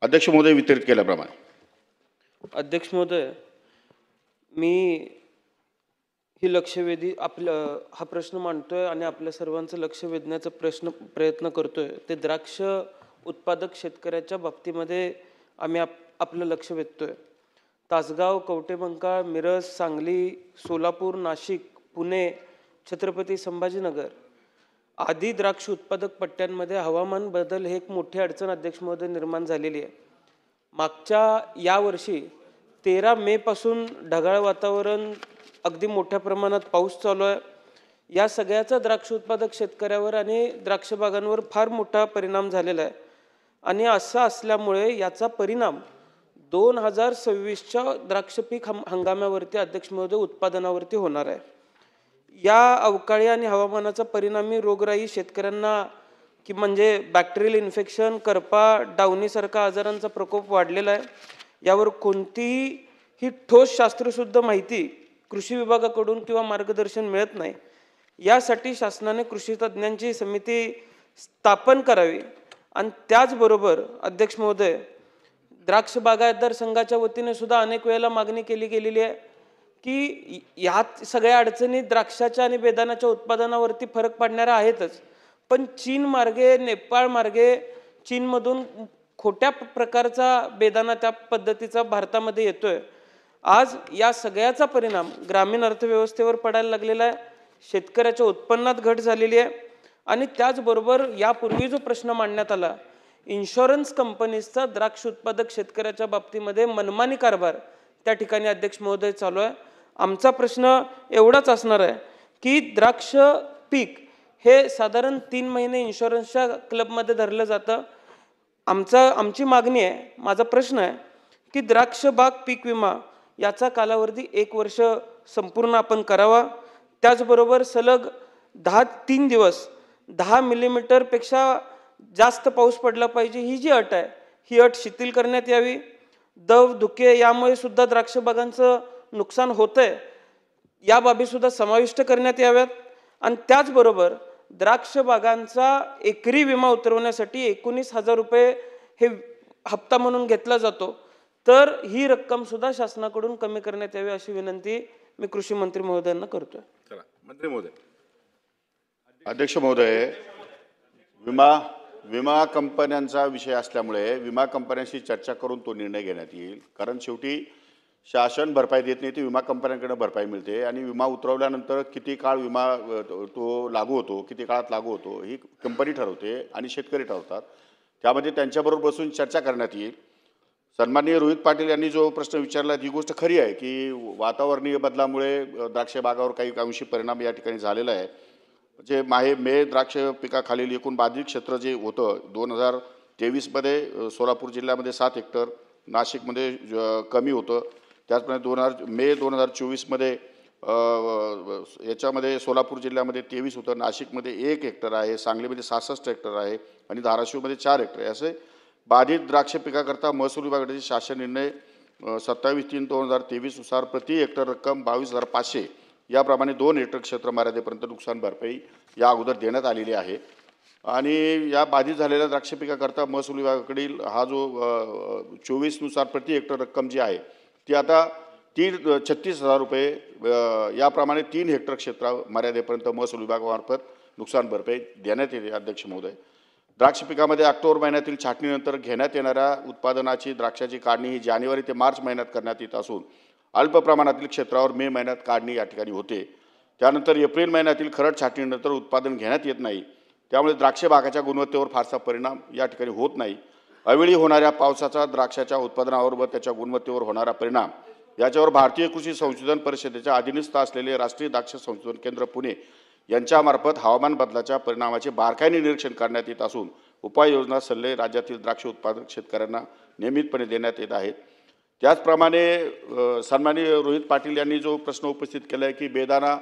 अध्यक्ष महोदय वितरित केल्याप्रमाणे. अध्यक्ष महोदय, मी ही लक्षवेधी हा प्रश्न मांडतोय आणि आपल्या सर्वांचं लक्ष वेधण्याचा प्रयत्न करतोय. ते द्राक्ष उत्पादक शेतकऱ्याच्या बाबतीमध्ये आम्ही आपलं लक्ष वेधतोय. तासगाव, कवठेमंकाळ, मिरज, सांगली, सोलापूर, नाशिक, पुणे, छत्रपती संभाजीनगर आदी द्राक्ष उत्पादक पट्ट्यांमध्ये हवामान बदल हे एक मोठी अडचण अध्यक्ष महोदय निर्माण झालेली आहे. मागच्या यावर्षी 13 मे पासून ढगाळ वातावरण, अगदी मोठ्या प्रमाणात पाऊस चालू आहे. या सगळ्याचा द्राक्ष उत्पादक शेतकऱ्यावर आणि द्राक्ष बागांवर फार मोठा परिणाम झालेला आहे. आणि असं असल्यामुळे याचा परिणाम 2026च्या द्राक्ष पीक हंगामावरती अध्यक्ष महोदय उत्पादनावरती होणार आहे. या अवकाळी आणि हवामानाचा परिणामी रोगराई शेतकऱ्यांना की म्हणजे बॅक्टेरियल इन्फेक्शन, करपा, डावणीसारखा आजारांचा प्रकोप वाढलेला आहे. यावर कोणतीही ठोस शास्त्रशुद्ध माहिती कृषी विभागाकडून किंवा मार्गदर्शन मिळत नाही. यासाठी शासनाने कृषी तज्ज्ञांची समिती स्थापन करावी. आणि त्याचबरोबर अध्यक्ष महोदय, द्राक्ष बागायतदार संघाच्या वतीने सुद्धा अनेक वेळेला मागणी केली गेलेली आहे की ह्यात सगळ्या अडचणी द्राक्षाच्या आणि बेदाण्याच्या उत्पादनावरती फरक पडणाऱ्या आहेतच, पण चीन मार्गे, नेपाळ मार्गे, चीनमधून खोट्या प्रकारचा बेदाणा त्या पद्धतीचा भारतामध्ये येतोय. आज या सगळ्याचा परिणाम ग्रामीण अर्थव्यवस्थेवर पडायला लागलेला आहे. शेतकऱ्याच्या उत्पन्नात घट झालेली आहे. आणि त्याचबरोबर यापूर्वी जो प्रश्न मांडण्यात आला, इन्शुरन्स कंपनीजचा द्राक्ष उत्पादक शेतकऱ्याच्या बाबतीमध्ये मनमानी कारभार त्या ठिकाणी अध्यक्ष महोदय चालू आहे. आमचा प्रश्न एवढाच असणार आहे की द्राक्ष पीक हे साधारण 3 महिने इन्शुरन्सच्या क्लबमध्ये धरलं जातं. आमची मागणी आहे, माझा प्रश्न आहे की द्राक्ष बाग पीक विमा याचा कालावधी 1 वर्ष संपूर्ण आपण करावा. त्याचबरोबर सलग 3 दिवस 10 मिलीमीटरपेक्षा जास्त पाऊस पडला पाहिजे, ही जी अट आहे ही अट शिथिल करण्यात यावी. दव, धुके यामुळे सुद्धा द्राक्ष बागांचं नुकसान होतंय, या बाबी सुद्धा समाविष्ट करण्यात याव्यात. आणि त्याचबरोबर द्राक्ष बागांचा एकरी विमा उतरवण्यासाठी 19,000 रुपये हे हप्ता म्हणून घेतला जातो, तर ही रक्कम सुद्धा शासनाकडून कमी करण्यात यावी अशी विनंती मी कृषी मंत्री महोदयांना करतोय. चला मंत्री महोदय. अध्यक्ष महोदय, विमा कंपन्यांचा विषय असल्यामुळे विमा कंपन्यांशी चर्चा करून तो निर्णय घेण्यात येईल. कारण शेवटी शासन भरपाई देत नाही, ती विमा कंपन्यांकडे भरपाई मिळते. आणि विमा उतरवल्यानंतर किती काळ विमा तो लागू होतो, किती काळात लागू होतो, ही कंपनी ठरवते आणि शेतकरी ठरवतात. त्यामध्ये त्यांच्याबरोबर बसून चर्चा करण्यात येईल. सन्माननीय रोहित पाटील यांनी जो प्रश्न विचारला ही गोष्ट खरी आहे की वातावरणीय बदलामुळे द्राक्ष बागावर काही अंशी परिणाम या ठिकाणी झालेला आहे. जे मे द्राक्ष पिकाखालील एकूण बाधित क्षेत्र जे होतं 2023मध्ये सोलापूर जिल्ह्यामध्ये 7 हेक्टर, नाशिकमध्ये कमी होतं. त्याचप्रमाणे मे 2024मध्ये याच्यामध्ये सोलापूर जिल्ह्यामध्ये 23 होतं, नाशिकमध्ये 1 हेक्टर आहे, सांगलीमध्ये 66 हेक्टर आहे आणि धाराशिवमध्ये 4 हेक्टर आहे. असे बाधित द्राक्ष पिकाकरता महसूल विभागाचे शासन निर्णय 27/3/2023 नुसार प्रति हेक्टर रक्कम 22,500 याप्रमाणे 2 हेक्टर क्षेत्र मर्यादेपर्यंत नुकसान भरपाई या अगोदर देण्यात आलेली आहे. आणि या बाधित झालेल्या द्राक्ष पिकाकरता महसूल विभागाकडील हा जो 24 नुसार प्रति हेक्टर रक्कम जी आहे ती आता 36,000 रुपये याप्रमाणे 3 हेक्टर क्षेत्र मर्यादेपर्यंत महसूल विभागामार्फत नुकसान भरपाई देण्यात येते. अध्यक्ष महोदय, द्राक्ष पिकामध्ये ऑक्टोबर महिन्यातील छाटणीनंतर घेण्यात येणाऱ्या उत्पादनाची द्राक्षाची काढणी ही जानेवारी ते मार्च महिन्यात करण्यात येत असून अल्प प्रमाणातील क्षेत्रावर मे महिन्यात काढणी या ठिकाणी होते. त्यानंतर एप्रिल महिन्यातील खरड छाटणीनंतर उत्पादन घेण्यात येत नाही. त्यामुळे द्राक्ष बागाच्या गुणवत्तेवर फारसा परिणाम या ठिकाणी होत नाही. अवेळी होणाऱ्या पावसाचा द्राक्षाच्या उत्पादनावर व त्याच्या गुणवत्तेवर होणारा परिणाम याच्यावर भारतीय कृषी संशोधन परिषदेच्या अधीनस्थ असलेले राष्ट्रीय द्राक्ष संशोधन केंद्र पुणे यांच्यामार्फत हवामान बदलाच्या परिणामाचे बारकाईने निरीक्षण करण्यात येत असून उपाययोजना सल्ले राज्यातील द्राक्ष उत्पादक शेतकऱ्यांना नियमितपणे देण्यात येत आहेत. त्याचप्रमाणे सन्माननीय रोहित पाटील यांनी जो प्रश्न उपस्थित केला आहे की बेदाणा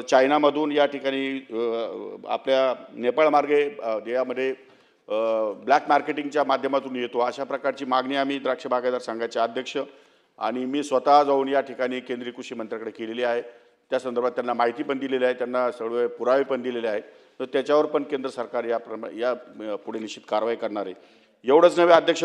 चायनामधून या ठिकाणी आपल्या नेपाळ मार्गे यामध्ये ब्लॅक मार्केटिंगच्या माध्यमातून येतो, अशा प्रकारची मागणी आम्ही द्राक्ष बागायतदार संघाचे अध्यक्ष आणि मी स्वतः जाऊन या ठिकाणी केंद्रीय कृषी मंत्र्याकडे केलेली आहे. त्या संदर्भात त्यांना माहिती पण दिलेली आहे, त्यांना सर्व पुरावे पण दिलेले आहेत. तर त्याच्यावर पण केंद्र सरकार या पुढे निश्चित कारवाई करणार आहे. एवढंच नव्हे अध्यक्ष